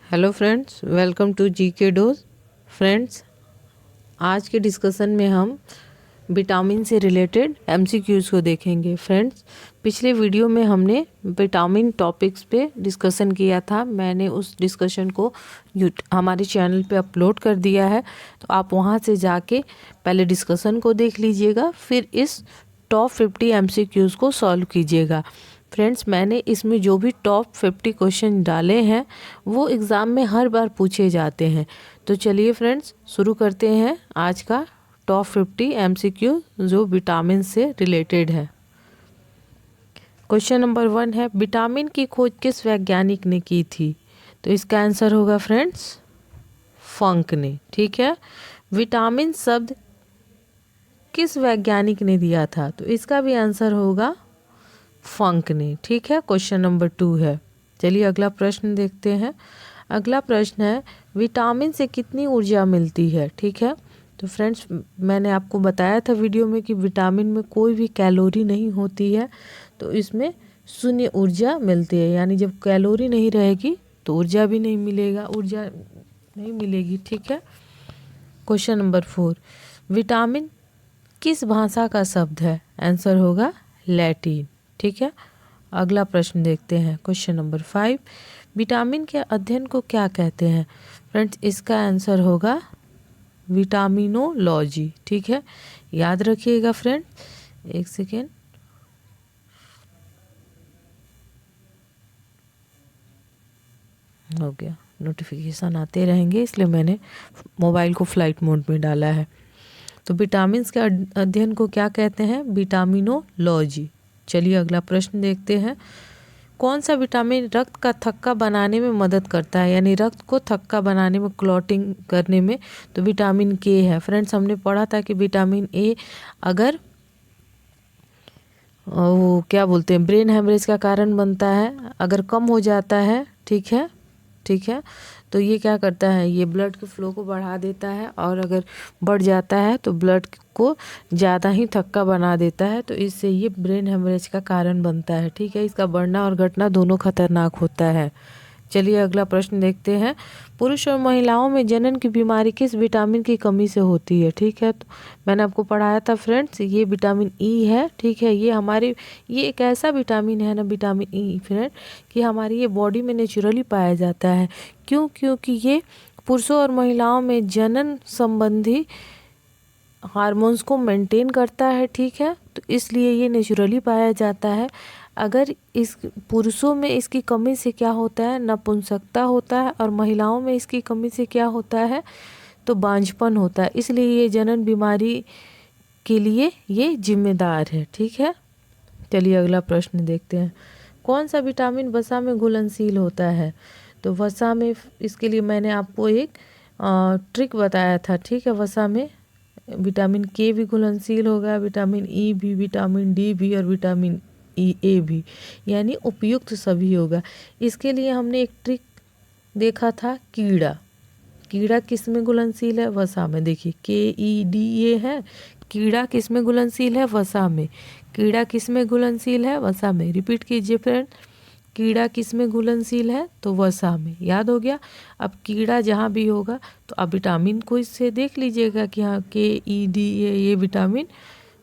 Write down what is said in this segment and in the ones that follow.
Hello friends, welcome to GK dose. Friends, आज के discussion में हम विटामिन से रिलेटेड एमसीक्यूज़ को देखेंगे। फ्रेंड्स, पिछले वीडियो में हमने विटामिन टॉपिक्स पे डिस्कशन किया था। मैंने उस डिस्कशन को हमारे चैनल पे अपलोड कर दिया है, तो आप वहाँ से जाके पहले डिस्कशन को देख लीजिएगा, फिर इस टॉप 50 एमसीक्यूज़ को सॉल्व कीजिएगा। फ्रेंड्स, मैंने इसमें जो भी टॉप 50 क्वेश्चन डाले हैं वो एग्ज़ाम में हर बार पूछे जाते हैं। तो चलिए फ्रेंड्स, शुरू करते हैं आज का टॉप 50 एमसीक्यू जो विटामिन से रिलेटेड है। क्वेश्चन नंबर 1 है, विटामिन की खोज किस वैज्ञानिक ने की थी? तो इसका आंसर होगा फ्रेंड्स फंक ने। ठीक है, विटामिन शब्द किस वैज्ञानिक ने दिया था? तो इसका भी आंसर होगा फंक ने। ठीक है, क्वेश्चन नंबर 2 है। चलिए अगला प्रश्न देखते हैं। अगला प्रश्न है, विटामिन से कितनी ऊर्जा मिलती है? ठीक है, तो फ्रेंड्स मैंने आपको बताया था वीडियो में कि विटामिन में कोई भी कैलोरी नहीं होती है, तो इसमें शून्य ऊर्जा मिलती है। यानी जब कैलोरी नहीं रहेगी तो ऊर्जा भी नहीं मिलेगा, ऊर्जा नहीं मिलेगी। ठीक है, क्वेश्चन नंबर 4, विटामिन किस भाषा का शब्द है? आंसर होगा लैटिन। ठीक है, अगला प्रश्न देखते हैं। क्वेश्चन नंबर 5, विटामिन के अध्ययन को क्या कहते हैं? फ्रेंड्स, इसका आंसर होगा विटामिनोलॉजी। ठीक है, याद रखिएगा फ्रेंड्स। एक सेकेंड, हो गया, नोटिफिकेशन आते रहेंगे इसलिए मैंने मोबाइल को फ्लाइट मोड में डाला है। तो विटामिन के अध्ययन को क्या कहते हैं? विटामिनोलॉजी। चलिए अगला प्रश्न देखते हैं। कौन सा विटामिन रक्त का थक्का बनाने में मदद करता है? यानी रक्त को थक्का बनाने में, क्लॉटिंग करने में। तो विटामिन के है। फ्रेंड्स, हमने पढ़ा था कि विटामिन ए अगर वो क्या बोलते हैं, ब्रेन हेमरेज का कारण बनता है, अगर कम हो जाता है, ठीक है, तो ये क्या करता है, ये ब्लड के फ्लो को बढ़ा देता है, और अगर बढ़ जाता है तो ब्लड को ज़्यादा ही थक्का बना देता है, तो इससे ये ब्रेन हेमरेज का कारण बनता है। ठीक है, इसका बढ़ना और घटना दोनों खतरनाक होता है। चलिए अगला प्रश्न देखते हैं। पुरुष और महिलाओं में जनन की बीमारी किस विटामिन की कमी से होती है? ठीक है, तो मैंने आपको पढ़ाया था फ्रेंड्स, ये विटामिन ई है। ठीक है, ये एक ऐसा विटामिन है ना, विटामिन ई फ्रेंड, कि हमारी ये बॉडी में नेचुरली पाया जाता है। क्यों? क्योंकि ये पुरुषों और महिलाओं में जनन संबंधी हार्मोन्स को मेंटेन करता है। ठीक है, तो इसलिए ये नेचुरली पाया जाता है। अगर इस पुरुषों में इसकी कमी से क्या होता है, नपुंसकता होता है, और महिलाओं में इसकी कमी से क्या होता है, तो बांझपन होता है। इसलिए ये जनन बीमारी के लिए ये जिम्मेदार है। ठीक है, चलिए अगला प्रश्न देखते हैं। कौन सा विटामिन वसा में घुलनशील होता है? तो वसा में, इसके लिए मैंने आपको एक ट्रिक बताया था। ठीक है, वसा में विटामिन के भी घुलनशील होगा, विटामिन ई भी, विटामिन डी भी, और विटामिन ई ए भी, यानी उपयुक्त सभी होगा। इसके लिए हमने एक ट्रिक देखा था, कीड़ा किस में घुलनशील है? वसा में। देखिए KEDA है, कीड़ा किस में घुलनशील है? वसा में। कीड़ा किस में घुलनशील है? वसा में। रिपीट कीजिए फ्रेंड, कीड़ा किस में घुलनशील है? तो वसा में। याद हो गया। अब कीड़ा जहाँ भी होगा तो आप विटामिन को इससे देख लीजिएगा कि हाँ KEDA ये विटामिन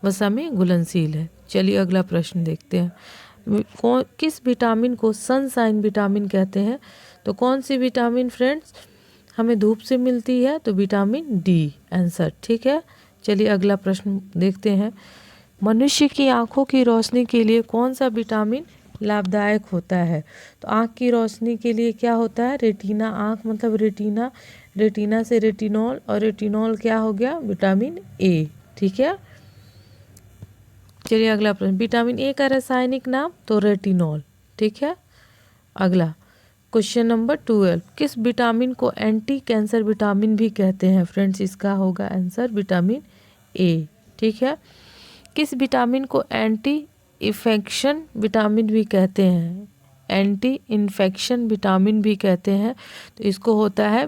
वसा में घुलनशील है। चलिए अगला प्रश्न देखते हैं। किस विटामिन को सनशाइन विटामिन कहते हैं? तो कौन सी विटामिन फ्रेंड्स हमें धूप से मिलती है? तो विटामिन डी आंसर। ठीक है, चलिए अगला प्रश्न देखते हैं। मनुष्य की आंखों की रोशनी के लिए कौन सा विटामिन लाभदायक होता है? तो आँख की रोशनी के लिए क्या होता है? रेटिना, आँख मतलब रेटिना, रेटिना से रेटिनॉल, और रेटिनॉल क्या हो गया? Vitamin A. ठीक है, चलिए अगला प्रश्न। विटामिन ए का रासायनिक नाम? तो रेटिनॉल। ठीक है, अगला क्वेश्चन नंबर 12, किस विटामिन को एंटी कैंसर विटामिन भी कहते हैं? फ्रेंड्स, इसका होगा आंसर विटामिन ए। ठीक है, किस विटामिन को एंटी इन्फेक्शन विटामिन भी कहते हैं? एंटी इन्फेक्शन विटामिन भी कहते हैं, तो इसको होता है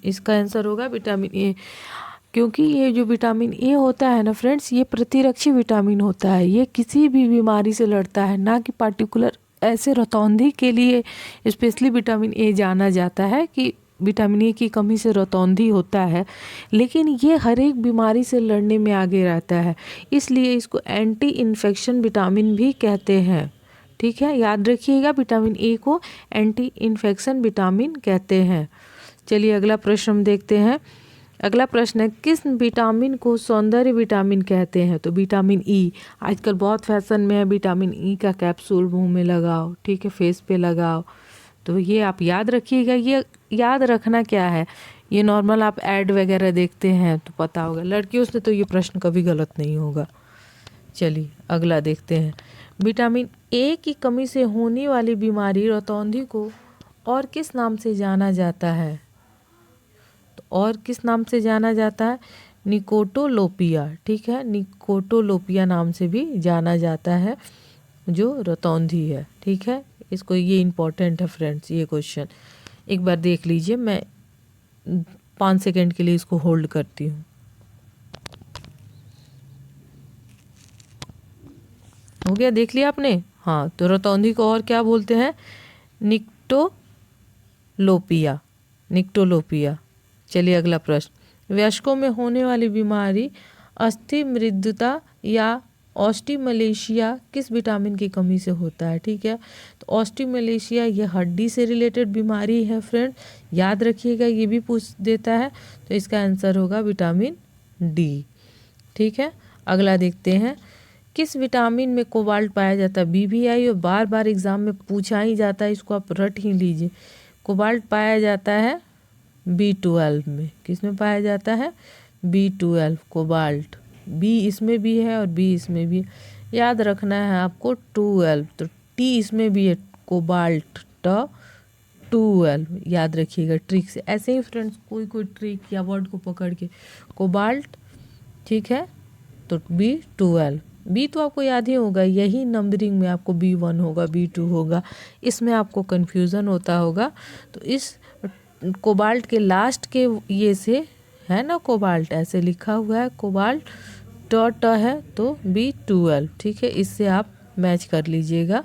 इसका आंसर होगा विटामिन ए। क्योंकि ये जो विटामिन ए होता है ना फ्रेंड्स, ये प्रतिरक्षी विटामिन होता है। ये किसी भी बीमारी से लड़ता है, ना कि पार्टिकुलर ऐसे रतौंधी के लिए स्पेशली विटामिन ए जाना जाता है कि विटामिन ए की कमी से रतौंधी होता है, लेकिन ये हर एक बीमारी से लड़ने में आगे रहता है, इसलिए इसको एंटी इन्फेक्शन विटामिन भी कहते हैं। ठीक है, याद रखिएगा, विटामिन ए को एंटी इन्फेक्शन विटामिन कहते हैं। चलिए अगला प्रश्न हम देखते हैं। अगला प्रश्न है, किस विटामिन को सौंदर्य विटामिन कहते हैं? तो विटामिन ई। आजकल बहुत फैशन में है विटामिन ई का कैप्सूल मुंह में लगाओ, ठीक है, फेस पे लगाओ, तो ये आप याद रखिएगा। ये याद रखना क्या है, ये नॉर्मल आप ऐड वगैरह देखते हैं तो पता होगा, लड़कियों से तो ये प्रश्न कभी गलत नहीं होगा। चलिए अगला देखते हैं। विटामिन ए की कमी से होने वाली बीमारी रतौंधी को और किस नाम से जाना जाता है? तो और किस नाम से जाना जाता है? निकोटोलोपिया। ठीक है, निकोटोलोपिया नाम से भी जाना जाता है जो रतौंधी है। ठीक है, इसको, ये इम्पॉर्टेंट है फ्रेंड्स, ये क्वेश्चन एक बार देख लीजिए। मैं 5 सेकंड के लिए इसको होल्ड करती हूँ। हो गया, देख लिया आपने? हाँ, तो रतौंधी को और क्या बोलते हैं? निक्टोलोपिया, निक्टोलोपिया। चलिए अगला प्रश्न। वयस्कों में होने वाली बीमारी अस्थि मृदुता या ऑस्टिमलेशिया किस विटामिन की कमी से होता है? ठीक है, तो ऑस्टिमलेशिया ये हड्डी से रिलेटेड बीमारी है फ्रेंड, याद रखिएगा, ये भी पूछ देता है, तो इसका आंसर होगा विटामिन डी। ठीक है, अगला देखते हैं। किस विटामिन में कोबाल्ट पाया जाता है? बीबीआई और बार बार एग्जाम में पूछा ही जाता है, इसको आप रट ही लीजिए। कोबाल्ट पाया जाता है B12 में। किस में पाया जाता है? B12, cobalt. बी इसमें भी है और बी इसमें भी है, याद रखना है आपको 12, तो टी इसमें भी है, कोबाल्ट, ट 12, याद रखिएगा ट्रिक से। ऐसे ही फ्रेंड्स कोई ट्रिक या वर्ड को पकड़ के, कोबाल्ट, ठीक है, तो B12। बी तो आपको याद ही होगा, यही नंबरिंग में आपको B1 होगा, B2 होगा, इसमें आपको कन्फ्यूज़न होता होगा। तो इस कोबाल्ट के लास्ट के ये से है ना, कोबाल्ट ऐसे लिखा हुआ है, कोबाल्ट ट है तो B12। ठीक है, इससे आप मैच कर लीजिएगा।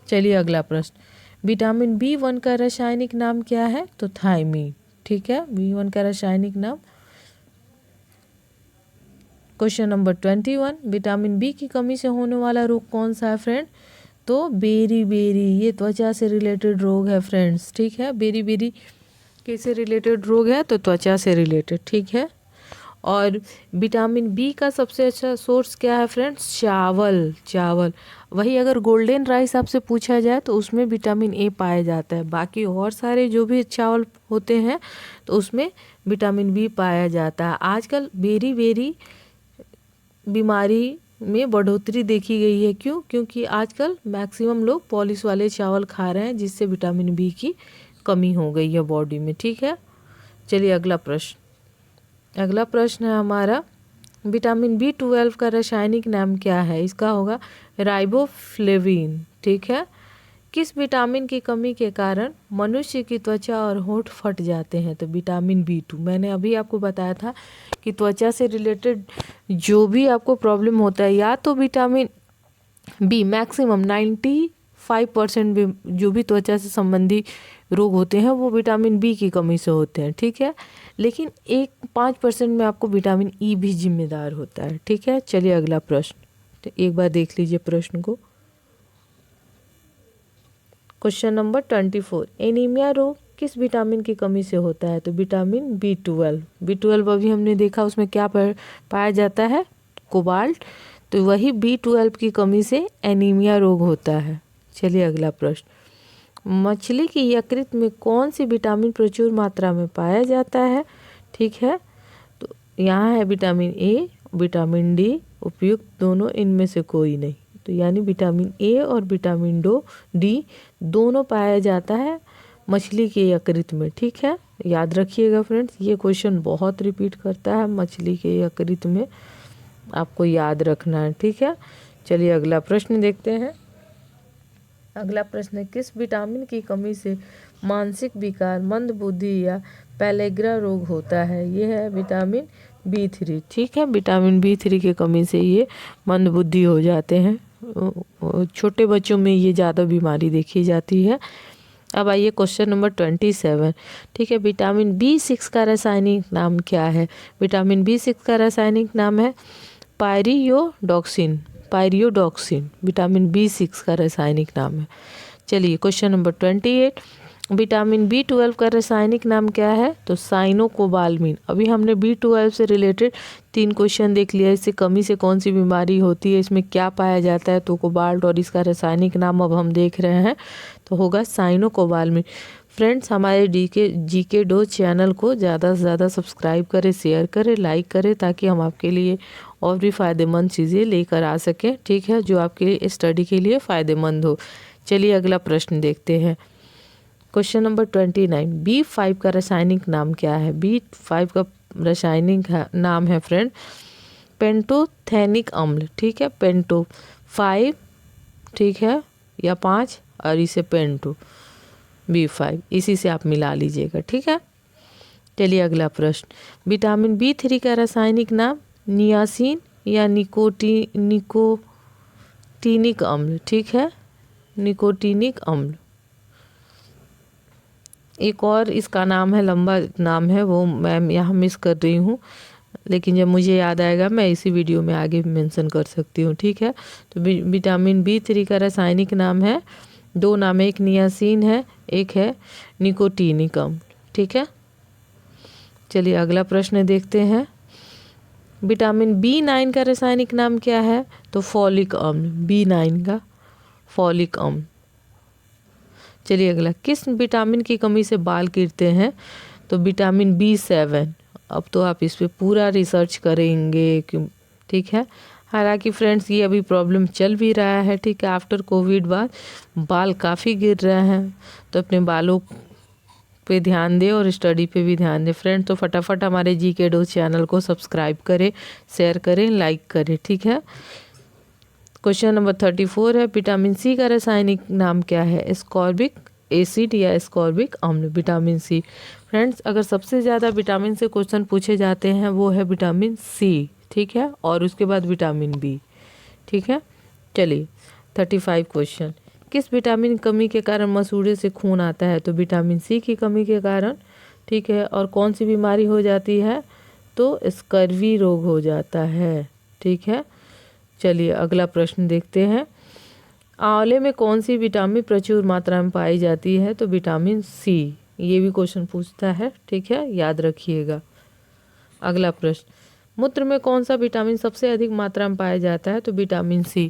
चलिए अगला प्रश्न। विटामिन B1 का रासायनिक नाम क्या है? तो थायमीन। ठीक है, B1 का रासायनिक नाम। Question number 21। विटामिन बी की कमी से होने वाला रोग कौन सा है फ्रेंड? तो बेरी, ये त्वचा से रिलेटेड रोग है फ्रेंड्स। ठीक है, बेरी किससे रिलेटेड रोग है? तो त्वचा से रिलेटेड। ठीक है, और विटामिन बी का सबसे अच्छा सोर्स क्या है फ्रेंड्स? चावल। वही अगर गोल्डन राइस आपसे पूछा जाए तो उसमें विटामिन ए पाया जाता है, बाकी और सारे जो भी चावल होते हैं तो उसमें विटामिन बी पाया जाता है। आजकल बेरी बीमारी में बढ़ोतरी देखी गई है। क्यों? क्योंकि आजकल मैक्सिमम लोग पॉलिश वाले चावल खा रहे हैं, जिससे विटामिन बी की कमी हो गई है बॉडी में। ठीक है, चलिए अगला प्रश्न है हमारा, विटामिन B12 का रासायनिक नाम क्या है? इसका होगा राइबोफ्लेविन। ठीक है, किस विटामिन की कमी के कारण मनुष्य की त्वचा और होंठ फट जाते हैं? तो विटामिन B2। मैंने अभी आपको बताया था कि त्वचा से रिलेटेड जो भी आपको प्रॉब्लम होता है, या तो विटामिन बी मैक्सिमम 95% भी जो भी त्वचा से संबंधी रोग होते हैं वो विटामिन बी की कमी से होते हैं। ठीक है, लेकिन 5% में आपको विटामिन ई भी जिम्मेदार होता है। ठीक है, चलिए अगला प्रश्न, तो एक बार देख लीजिए प्रश्न को। Question number 24। एनीमिया रोग किस विटामिन की कमी से होता है? तो विटामिन B12 अभी हमने देखा, उसमें क्या पाया जाता है? कोबाल्ट। तो वही B12 की कमी से एनीमिया रोग होता है। चलिए अगला प्रश्न। मछली की यकृत में कौन सी विटामिन प्रचुर मात्रा में पाया जाता है? ठीक है, तो यहाँ है विटामिन ए, विटामिन डी, उपयुक्त दोनों इनमें से कोई नहीं। तो यानी विटामिन ए और विटामिन डी दोनों पाया जाता है मछली के यकृत में। ठीक है, याद रखिएगा फ्रेंड्स, ये क्वेश्चन बहुत रिपीट करता है, मछली के यकृत में आपको याद रखना है। ठीक है, चलिए अगला प्रश्न देखते हैं। अगला प्रश्न है, किस विटामिन की कमी से मानसिक विकार, मंदबुद्धि या पेलेग्रा रोग होता है? ये है विटामिन B3। ठीक है, विटामिन B3 की कमी से ये मंदबुद्धि हो जाते हैं, छोटे बच्चों में ये ज़्यादा बीमारी देखी जाती है। अब आइए क्वेश्चन नंबर 27। ठीक है, विटामिन B6 का रासायनिक नाम क्या है? विटामिन B6 का रासायनिक नाम है पायरियोडॉक्सिन। पायरियोडॉक्सिन विटामिन B6 का रासायनिक नाम है। चलिए क्वेश्चन नंबर 28, विटामिन B12 का रासायनिक नाम क्या है? तो साइनोकोबाल्मिन। अभी हमने B12 से रिलेटेड 3 क्वेश्चन देख लिया। इससे कमी से कौन सी बीमारी होती है, इसमें क्या पाया जाता है, तो कोबाल्ट, और इसका रासायनिक नाम अब हम देख रहे हैं तो होगा साइनोकोबाल्मिन। फ्रेंड्स, हमारे जीके डो चैनल को ज़्यादा से ज़्यादा सब्सक्राइब करें, शेयर करें, लाइक करें, ताकि हम आपके लिए और भी फ़ायदेमंद चीज़ें लेकर आ सकें। ठीक है, जो आपके स्टडी के लिए फ़ायदेमंद हो। चलिए अगला प्रश्न देखते हैं। क्वेश्चन नंबर 29, B5 का रासायनिक नाम क्या है? B5 का रासायनिक नाम है फ्रेंड पेंटोथेनिक अम्ल। ठीक है, पेंटो 5, ठीक है, या 5, और इसे पेंटो B5, इसी से आप मिला लीजिएगा। ठीक है, चलिए अगला प्रश्न, विटामिन B3 का रासायनिक नाम नियासिन या निकोटीनिक अम्ल। ठीक है, निकोटीनिक अम्ल। एक और इसका नाम है, लंबा नाम है, वो मैं यहाँ मिस कर रही हूँ, लेकिन जब मुझे याद आएगा मैं इसी वीडियो में आगे मेंशन कर सकती हूँ। ठीक है, तो विटामिन B3 का रासायनिक नाम है, 2 नाम है, एक नियासिन है, एक है निकोटीनिक अम्ल। ठीक है, चलिए अगला प्रश्न देखते हैं। विटामिन B9 का रासायनिक नाम क्या है? तो फॉलिक अम्ल। B9 का फॉलिक अम्ल। चलिए अगला, किस विटामिन की कमी से बाल गिरते हैं? तो विटामिन B7। अब तो आप इस पे पूरा रिसर्च करेंगे क्यों? ठीक है, हालांकि फ्रेंड्स ये अभी प्रॉब्लम चल भी रहा है। ठीक है, आफ्टर कोविड बाद बाल काफ़ी गिर रहे हैं, तो अपने बालों पे ध्यान दें और स्टडी पे भी ध्यान दें फ्रेंड। तो फटाफट हमारे जीके डो चैनल को सब्सक्राइब करें, शेयर करें, लाइक करें। ठीक है, क्वेश्चन नंबर 34 है, विटामिन C का रासायनिक नाम क्या है? एस्कॉर्बिक एसिड या एस्कॉर्बिक अम्ल। विटामिन C फ्रेंड्स, अगर सबसे ज़्यादा विटामिन से क्वेश्चन पूछे जाते हैं वो है विटामिन C। ठीक है, और उसके बाद विटामिन B। ठीक है, चलिए 35 क्वेश्चन, किस विटामिन कमी के कारण मसूड़े से खून आता है? तो विटामिन C की कमी के कारण। ठीक है, और कौन सी बीमारी हो जाती है? तो स्कर्वी रोग हो जाता है। ठीक है, चलिए अगला प्रश्न देखते हैं। आंवले में कौन सी विटामिन प्रचुर मात्रा में पाई जाती है? तो विटामिन C। ये भी क्वेश्चन पूछता है। ठीक है, याद रखिएगा। अगला प्रश्न, मूत्र में कौन सा विटामिन सबसे अधिक मात्रा में पाया जाता है? तो vitamin C।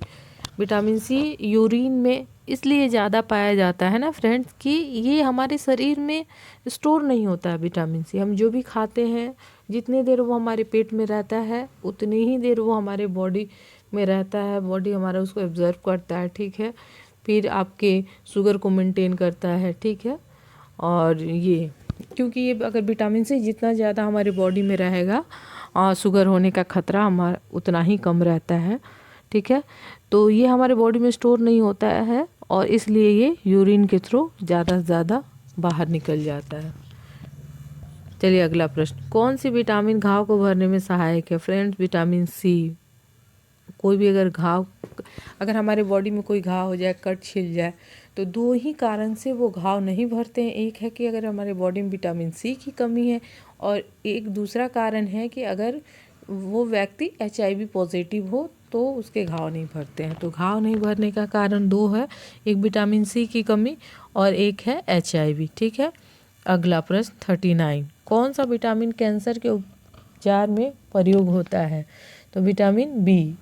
Vitamin C urine में इसलिए ज़्यादा पाया जाता है ना फ्रेंड्स, कि ये हमारे शरीर में स्टोर नहीं होता है। विटामिन C हम जो भी खाते हैं, जितने देर वो हमारे पेट में रहता है उतनी ही देर वो हमारे बॉडी में रहता है, बॉडी हमारा उसको एब्जर्व करता है। ठीक है, फिर आपके शुगर को मेंटेन करता है। ठीक है, और ये क्योंकि ये अगर विटामिन C जितना ज़्यादा हमारे बॉडी में रहेगा, शुगर होने का खतरा हमारा उतना ही कम रहता है। ठीक है, तो ये हमारे बॉडी में स्टोर नहीं होता है, और इसलिए ये यूरिन के थ्रू ज़्यादा से ज़्यादा बाहर निकल जाता है। चलिए अगला प्रश्न, कौन सी विटामिन घाव को भरने में सहायक है? Friends, vitamin C। कोई भी अगर हमारे बॉडी में कोई घाव हो जाए, कट छिल जाए, तो 2 ही कारण से वो घाव नहीं भरते हैं। एक है कि अगर हमारे बॉडी में विटामिन C की कमी है, और एक दूसरा कारण है कि अगर वो व्यक्ति HIV पॉजिटिव हो तो उसके घाव नहीं भरते हैं। तो घाव नहीं भरने का कारण 2 है, एक विटामिन C की कमी और एक है HIV। ठीक है, अगला प्रश्न 39, कौन सा विटामिन कैंसर के उपचार में प्रयोग होता है? तो विटामिन B।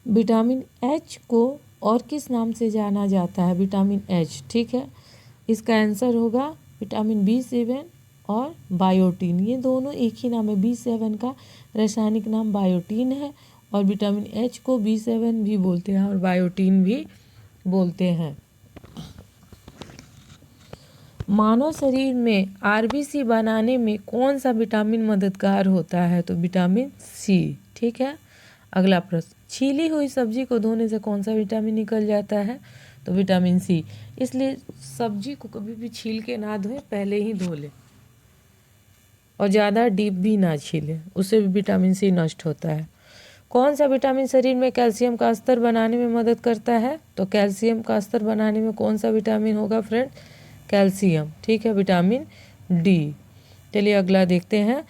विटामिन H को और किस नाम से जाना जाता है? Vitamin H। ठीक है, इसका आंसर होगा विटामिन B7 और बायोटीन। ये दोनों एक ही नाम है। B7 का रासायनिक नाम बायोटीन है, और विटामिन H को B7 भी बोलते हैं और बायोटीन भी बोलते हैं। मानव शरीर में RBC बनाने में कौन सा विटामिन मददगार होता है? तो विटामिन C। ठीक है, अगला प्रश्न, छीली हुई सब्जी को धोने से कौन सा विटामिन निकल जाता है? तो विटामिन C। इसलिए सब्जी को कभी भी छील के ना धोएं, पहले ही धो लें। और ज़्यादा डीप भी ना छीलें, उससे भी विटामिन सी नष्ट होता है। कौन सा विटामिन शरीर में कैल्शियम का स्तर बनाने में मदद करता है? तो कैल्शियम का स्तर बनाने में कौन सा विटामिन होगा फ्रेंड? कैल्शियम, ठीक है, विटामिन डी। चलिए अगला देखते हैं।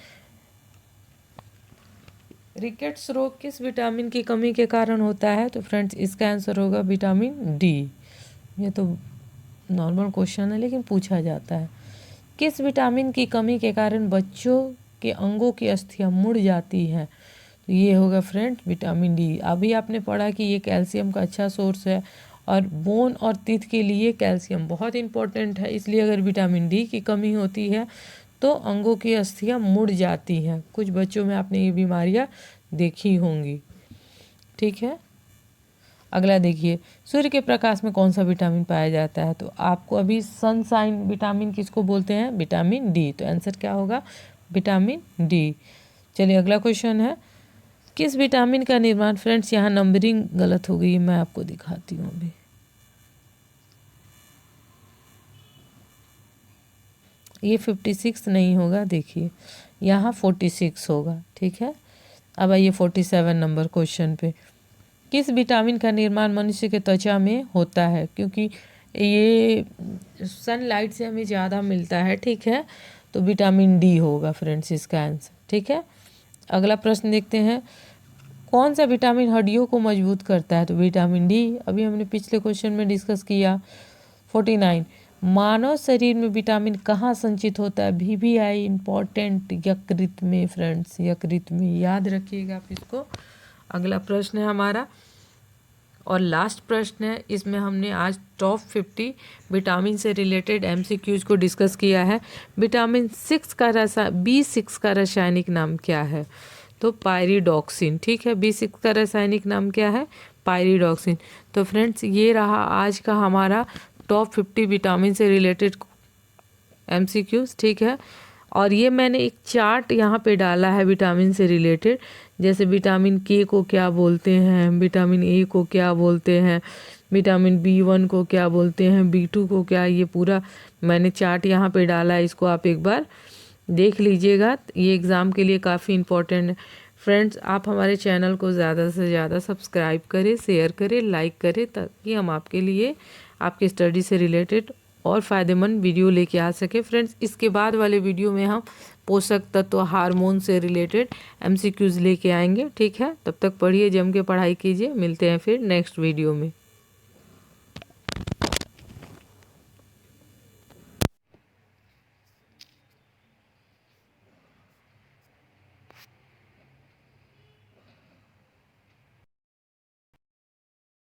रिकेट्स रोग किस विटामिन की कमी के कारण होता है? तो फ्रेंड्स इसका आंसर होगा विटामिन डी। ये तो नॉर्मल क्वेश्चन है लेकिन पूछा जाता है। किस विटामिन की कमी के कारण बच्चों के अंगों की अस्थियां मुड़ जाती हैं? तो ये होगा फ्रेंड विटामिन डी। अभी आपने पढ़ा कि ये कैल्शियम का अच्छा सोर्स है और बोन और टीथ के लिए कैल्शियम बहुत इंपॉर्टेंट है, इसलिए अगर विटामिन डी की कमी होती है तो अंगों की अस्थियां मुड़ जाती हैं। कुछ बच्चों में आपने ये बीमारियां देखी होंगी, ठीक है। अगला देखिए, सूर्य के प्रकाश में कौन सा विटामिन पाया जाता है? तो आपको अभी सनशाइन विटामिन किसको बोलते हैं? Vitamin D. तो आंसर क्या होगा? Vitamin D. चलिए अगला क्वेश्चन है, किस विटामिन का निर्माण, फ्रेंड्स यहाँ नंबरिंग गलत हो गई है, मैं आपको दिखाती हूँ अभी। ये 56 नहीं होगा, देखिए यहाँ 46 होगा, ठीक है। अब आइए 47 नंबर क्वेश्चन पे। किस विटामिन का निर्माण मनुष्य के त्वचा में होता है? क्योंकि ये सनलाइट से हमें ज़्यादा मिलता है, ठीक है, तो विटामिन डी होगा फ्रेंड्स इसका आंसर, ठीक है। अगला प्रश्न देखते हैं, कौन सा विटामिन हड्डियों को मजबूत करता है? तो विटामिन डी। अभी हमने पिछले क्वेश्चन में डिस्कस किया। 49, मानव शरीर में विटामिन कहाँ संचित होता है? VVI इम्पॉर्टेंट, यकृत में फ्रेंड्स, यकृत में, याद रखिएगा आप इसको। अगला प्रश्न है हमारा और लास्ट प्रश्न है, इसमें हमने आज टॉप 50 विटामिन से रिलेटेड MCQs को डिस्कस किया है। विटामिन B6 का रासायनिक नाम क्या है? तो पायरिडॉक्सिन, ठीक है। B6 का रासायनिक नाम क्या है? पायरिडॉक्सिन। तो फ्रेंड्स ये रहा आज का हमारा टॉप 50 विटामिन से रिलेटेड MCQs, ठीक है। और ये मैंने एक चार्ट यहाँ पे डाला है विटामिन से रिलेटेड, जैसे विटामिन के को क्या बोलते हैं, विटामिन ए को क्या बोलते हैं, विटामिन B1 को क्या बोलते हैं, B2 को क्या, ये पूरा मैंने चार्ट यहाँ पे डाला है, इसको आप एक बार देख लीजिएगा। ये एग्ज़ाम के लिए काफ़ी इम्पोर्टेंट है फ्रेंड्स। आप हमारे चैनल को ज़्यादा से ज़्यादा सब्सक्राइब करें, शेयर करें, लाइक करें, ताकि हम आपके लिए आपकी स्टडी से रिलेटेड और फ़ायदेमंद वीडियो लेके आ सके फ्रेंड्स। इसके बाद वाले वीडियो में हम पोषक तत्व, हार्मोन से रिलेटेड MCQs लेके आएंगे, ठीक है। तब तक पढ़िए, जम के पढ़ाई कीजिए, मिलते हैं फिर नेक्स्ट वीडियो में।